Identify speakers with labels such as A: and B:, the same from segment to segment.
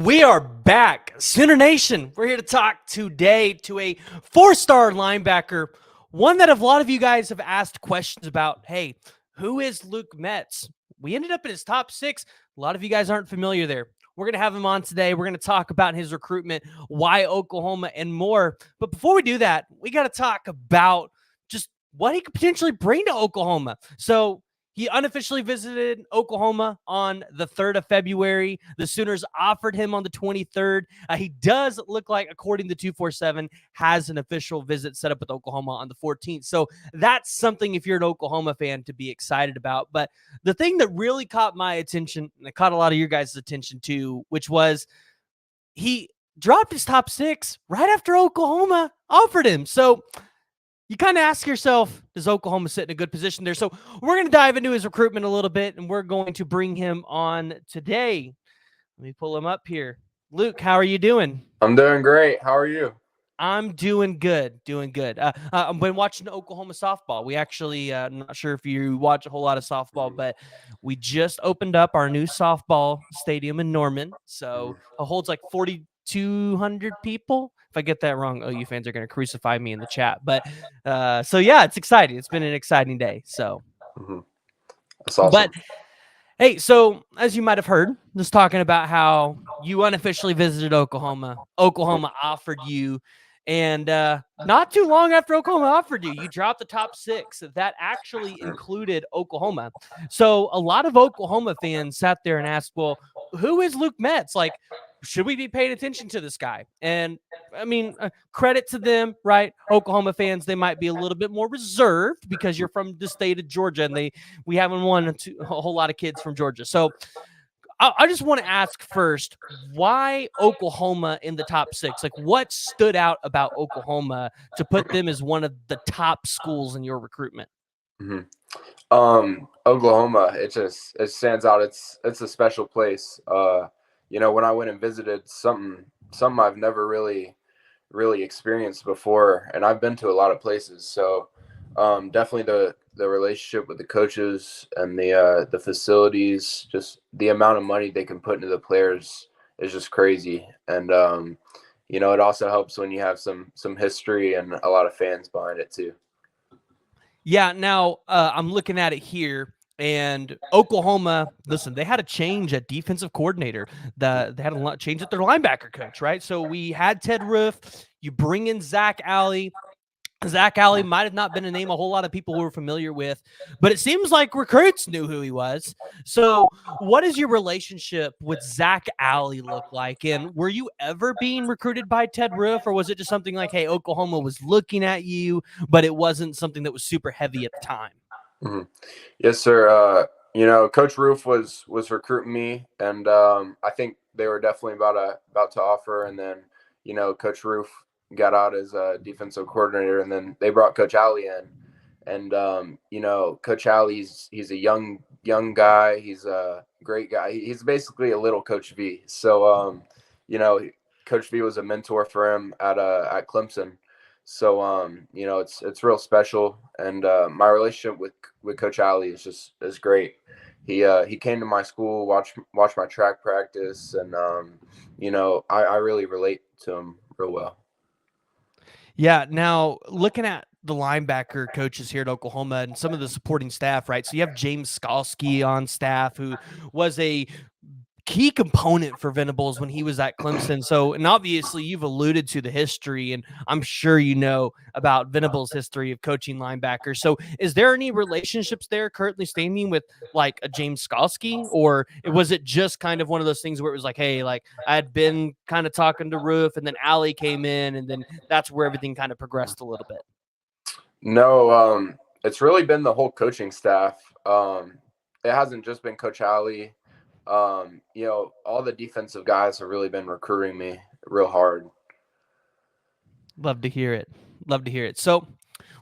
A: We are back. Sooner Nation, we're here to talk today to a four-star linebacker, one that a lot of you guys have asked questions about. Hey, who is Luke Metz? We ended up in his top 6. A lot of you guys aren't familiar there. We're going to have him on today. We're going to talk about his recruitment, why Oklahoma, and more. But before we do that, we got to talk about just what he could potentially bring to Oklahoma. So he unofficially visited Oklahoma on the 3rd of February. The Sooners offered him on the 23rd. He does look like, according to 247, has an official visit set up with Oklahoma on the 14th. So that's something, if you're an Oklahoma fan, to be excited about. But the thing that really caught my attention, and it caught a lot of your guys' attention too, which was he dropped his top 6 right after Oklahoma offered him. So you kind of ask yourself, does Oklahoma sit in a good position there? So we're going to dive into his recruitment a little bit, and we're going to bring him on today. Let me pull him up here. Luke, how are you doing?
B: I'm doing great. How are you?
A: I'm doing good, I've been watching Oklahoma softball. We actually, I'm not sure if you watch a whole lot of softball, but we just opened up our new softball stadium in Norman. So it holds like 4,200 people. If I get that wrong, OU fans are going to crucify me in the chat. But so yeah, it's exciting. It's been an exciting day. So,
B: That's awesome.
A: but hey, so as you might have heard, just talking about how you unofficially visited Oklahoma. Oklahoma offered you, and not too long after Oklahoma offered you, you dropped the top 6. That actually included Oklahoma. So a lot of Oklahoma fans sat there and asked, well, who is Luke Metz? Like, should we be paying attention to this guy? And I mean, credit to them, right? Oklahoma fans, they might be a little bit more reserved because you're from the state of Georgia, and we haven't won a whole lot of kids from Georgia. So I just want to ask first, why Oklahoma in the top 6? Like, what stood out about Oklahoma to put them as one of the top schools in your recruitment?
B: Oklahoma, it stands out. It's a special place. When I went and visited, something I've never really experienced before, and I've been to a lot of places. So definitely the relationship with the coaches and the facilities, just the amount of money they can put into the players is just crazy. And it also helps when you have some history and a lot of fans behind it too.
A: Yeah, now I'm looking at it here, and Oklahoma, listen, they had a change at defensive coordinator. They had a change at their linebacker coach, right? So we had Ted Roof. You bring in Zach Alley. Zach Alley might have not been a name a whole lot of people were familiar with, but it seems like recruits knew who he was. So what does your relationship with Zach Alley look like? And were you ever being recruited by Ted Roof, or was it just something like, hey, Oklahoma was looking at you, but it wasn't something that was super heavy at the time?
B: Mm-hmm. Yes, sir. Coach Roof was recruiting me, and I think they were definitely about to offer. And then, Coach Roof got out as a defensive coordinator, and then they brought Coach Alley in. And Coach Alley's he's a young guy. He's a great guy. He's basically a little Coach V. So Coach V was a mentor for him at Clemson. So it's real special, and my relationship with Coach Alley is great. He came to my school, watched my track practice, and I really relate to him real well.
A: Yeah. Now, looking at the linebacker coaches here at Oklahoma and some of the supporting staff, right? So you have James Skalski on staff, who was a key component for Venables when he was at Clemson. So, and obviously you've alluded to the history, and I'm sure you know about Venables' history of coaching linebackers. So is there any relationships there currently standing with like a James Skalski, or was it just kind of one of those things where it was like, hey, like I had been kind of talking to Roof, and then Alley came in, and then that's where everything kind of progressed a little bit?
B: No, it's really been the whole coaching staff. It hasn't just been Coach Alley. All the defensive guys have really been recruiting me real hard.
A: Love to hear it. Love to hear it. So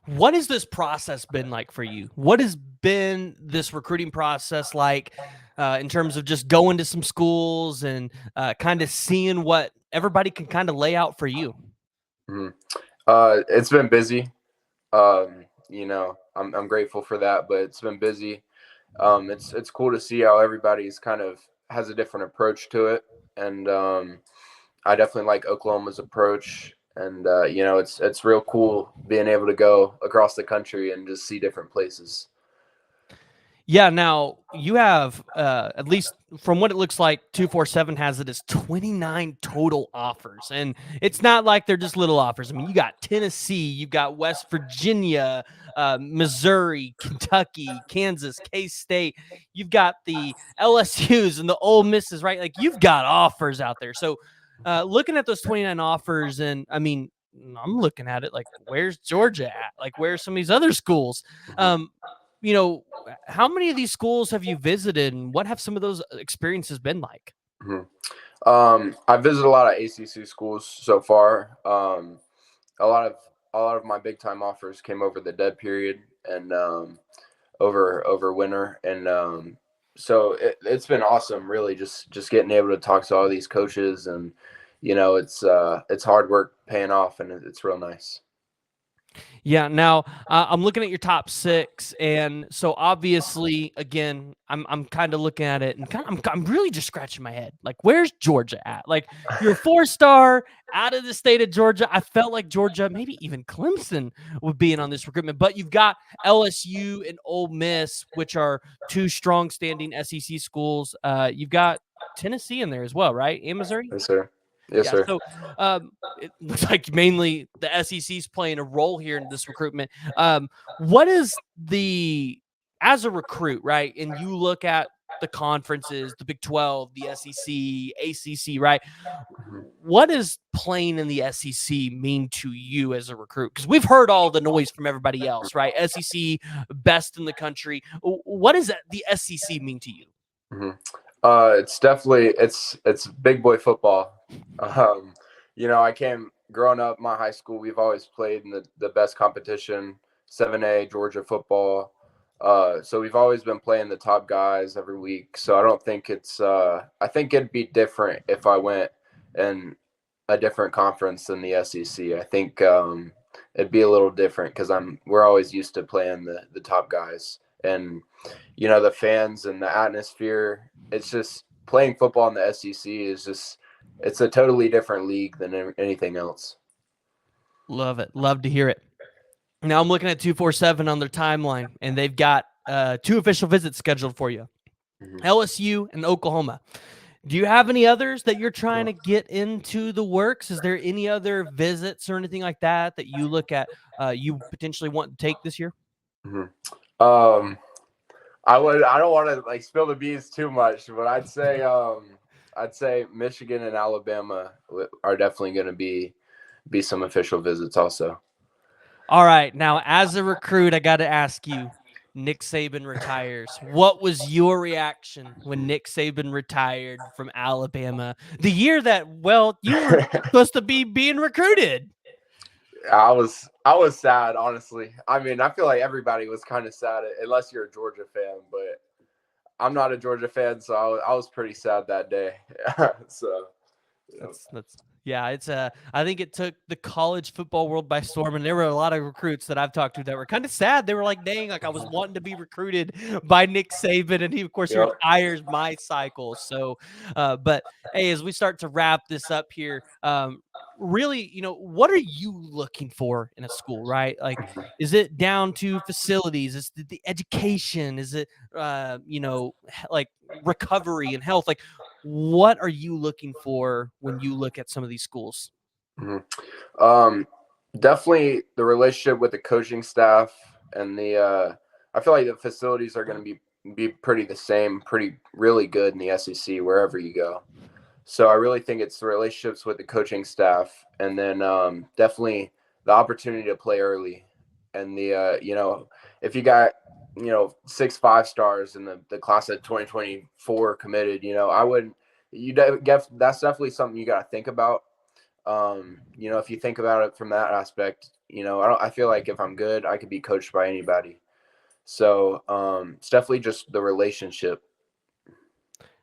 A: what has this process been like for you? What has been this recruiting process like in terms of just going to some schools and kind of seeing what everybody can kind of lay out for you?
B: Mm-hmm. It's been busy. I'm grateful for that, but it's been busy. It's cool to see how everybody's kind of has a different approach to it, and I definitely like Oklahoma's approach. And it's real cool being able to go across the country and just see different places.
A: Yeah, now you have at least from what it looks like, 247 has it as 29 total offers. And it's not like they're just little offers. I mean, you got Tennessee, you've got West Virginia, Missouri, Kentucky, Kansas, K-State. You've got the LSUs and the Ole Misses, right? Like you've got offers out there. So looking at those 29 offers, and I mean, I'm looking at it like, where's Georgia at? Like, where's some of these other schools? Um, you know, how many of these schools have you visited, and what have some of those experiences been like?
B: I visited a lot of ACC schools so far. A lot of my big time offers came over the dead period and over winter, and so it's been awesome. Really, just getting able to talk to all these coaches, and it's hard work paying off, and it's real nice.
A: Yeah. Now I'm looking at your top six, and so obviously, again, I'm kind of looking at it, and I'm really just scratching my head. Like, where's Georgia at? Like, you're a 4-star out of the state of Georgia. I felt like Georgia, maybe even Clemson, would be in on this recruitment, but you've got LSU and Ole Miss, which are two strong standing SEC schools. You've got Tennessee in there as well, right? And Missouri.
B: Yes, sir. Yes,
A: Yeah,
B: sir.
A: so it looks like mainly the SEC's playing a role here in this recruitment. What is as a recruit, right? And you look at the conferences, the Big 12, the SEC, ACC, right? What does playing in the SEC mean to you as a recruit? Because we've heard all the noise from everybody else, right? SEC, best in the country. What does the SEC mean to you?
B: Mm-hmm. It's definitely it's big boy football. I came growing up. My high school, we've always played in the best competition, 7A Georgia football. So we've always been playing the top guys every week. So I don't think it's. I think it'd be different if I went in a different conference than the SEC. I think it'd be a little different because we're always used to playing the top guys, and the fans and the atmosphere. It's just playing football in the SEC it's a totally different league than anything else.
A: Love it. Love to hear it. Now I'm looking at 247 on their timeline, and they've got 2 official visits scheduled for you.
B: Mm-hmm.
A: LSU and Oklahoma. Do you have any others that you're trying to get into the works? Is there any other visits or anything like that you look at you potentially want to take this year?
B: Mm-hmm. I don't want to like spill the beans too much, but I'd say Michigan and Alabama are definitely going to be some official visits also.
A: All right. Now, as a recruit, I got to ask you, Nick Saban retires. What was your reaction when Nick Saban retired from Alabama? The year that, well, you were supposed to be being recruited.
B: I was sad, honestly. I mean, I feel like everybody was kind of sad, unless you're a Georgia fan. But I'm not a Georgia fan, so I was pretty sad that day. So
A: that's yeah. It's I think it took the college football world by storm, and there were a lot of recruits that I've talked to that were kind of sad. They were like, "Dang, like I was wanting to be recruited by Nick Saban, and he, of course, he retires my cycle." So, but hey, as we start to wrap this up here, really, what are you looking for in a school, right? Like, is it down to facilities? Is it the education? Is it, like recovery and health? Like, what are you looking for when you look at some of these schools?
B: Mm-hmm. Definitely the relationship with the coaching staff and I feel like the facilities are going to be pretty the same, really good in the SEC wherever you go. So I really think it's the relationships with the coaching staff, and then definitely the opportunity to play early. And if you got 6 5-stars in the class of 2024 committed, I wouldn't. That's definitely something you got to think about. If you think about it from that aspect, I feel like if I'm good, I could be coached by anybody. So it's definitely just the relationship.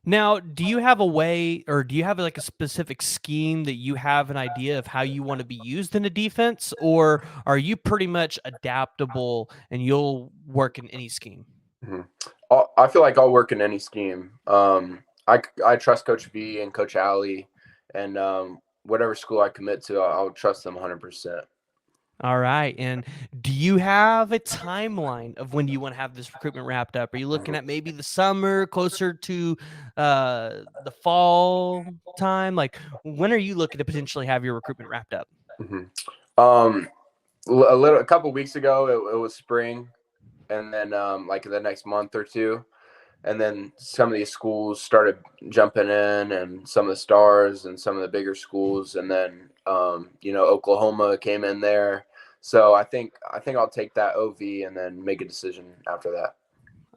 A: Now, do you have a way, or do you have like a specific scheme that you have an idea of how you want to be used in a defense, or are you pretty much adaptable and you'll work in any scheme?
B: Mm-hmm. I feel like I'll work in any scheme. I trust Coach V and Coach Alley, and whatever school I commit to, I'll trust them 100%.
A: All right. And do you have a timeline of when you want to have this recruitment wrapped up? Are you looking at maybe the summer, closer to the fall time? Like, when are you looking to potentially have your recruitment wrapped up?
B: A couple weeks ago, it was spring, and then like the next month or two, and then some of these schools started jumping in, and some of the stars and some of the bigger schools, and then Oklahoma came in there. So I think I'll take that OV and then make a decision after that.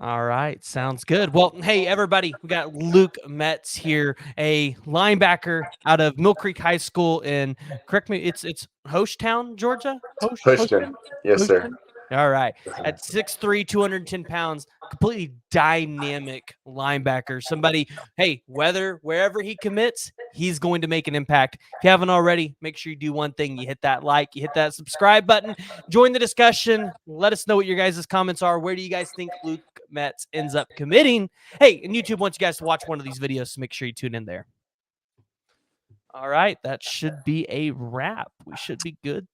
A: All right, sounds good. Well, hey, everybody, we got Luke Metz here, a linebacker out of Mill Creek High School in, correct me, it's Hochtown, Georgia?
B: Houston. Yes, sir.
A: Houston? All right. At 6'3", 210 pounds, completely dynamic linebacker. Somebody, hey, wherever he commits, he's going to make an impact. If you haven't already, make sure you do one thing. You hit that like, you hit that subscribe button, join the discussion. Let us know what your guys' comments are. Where do you guys think Luke Metz ends up committing? Hey, and YouTube wants you guys to watch one of these videos, so make sure you tune in there. All right, that should be a wrap. We should be good there.